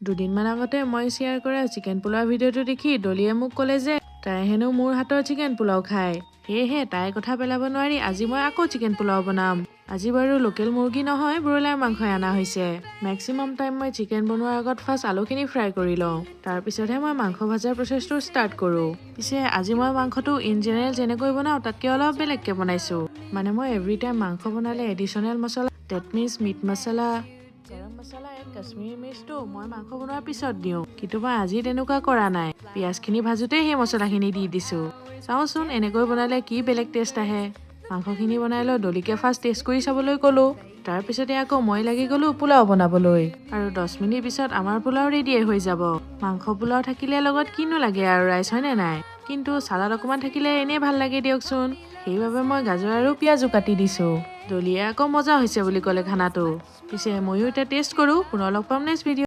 দুদিনমান আগতে মই শ্বেয়াৰ কৰা চিকেন পোলাও ভিডিঅ'টো দেখি দলিয়ে মোক ক'লে যে তাই হেনো মোৰ হাতৰ চিকেন পোলাও খায়। সেয়েহে তাইৰ কথা পেলাব নোৱাৰি আজি মই আকৌ চিকেন পোলাও বনাম। আজি বাৰু লোকেল মুৰ্গী নহয়, ব্ৰইলাৰ মাংসই অনা হৈছে। মেক্সিমাম টাইম মই চিকেন বনোৱাৰ আগত ফাৰ্ষ্ট আলুখিনি ফ্ৰাই কৰি লওঁ, তাৰপিছতহে মই মাংস ভজাৰ প্ৰচেছটো ষ্টাৰ্ট কৰোঁ। পিছে আজি মই মাংসটো ইন জেনেৰেল যেনেকৈ বনাওঁ তাতকৈ অলপ বেলেগকৈ বনাইছোঁ। মানে মই এভৰি টাইম মাংস বনালে এডিশ্যনেল মছলা, ডেট মিনছ মিট মছলা, গৰম মছলা এণ্ড কাশ্মীৰী মিৰ্চটো মই মাংস বনোৱাৰ পিছত দিওঁ, কিন্তু মই আজি তেনেকুৱা কৰা নাই। পিঁয়াজখিনি ভাজোঁতেই সেই মছলাখিনি দি দিছোঁ। চাওঁচোন এনেকৈ বনালে কি বেলেগ টেষ্ট আহে। মাংসখিনি বনাই লৈ দলিকে ফাৰ্ষ্ট টেষ্ট কৰি চাবলৈ ক'লোঁ। তাৰপিছতে আকৌ মই লাগি গ'লোঁ পোলাও বনাবলৈ। আৰু 10 মিনিট পিছত আমাৰ পোলাও ৰেডিয়ে হৈ যাব। মাংস পোলাও থাকিলে লগত কিনো লাগে আৰু ৰাইচ, হয়নে নাই? কিন্তু চালাড অকণমান থাকিলে এনেই ভাল লাগে দিয়কচোন। সেইবাবে মই গাজৰ আৰু পিঁয়াজো কাটি দিছোঁ। দলিয়ে আকৌ মজা হৈছে বুলি ক'লে খানাটো। পিছে ময়ো এতিয়া টেষ্ট কৰোঁ। পুনৰ লগ পাম নেক্সট ভিডিঅ'।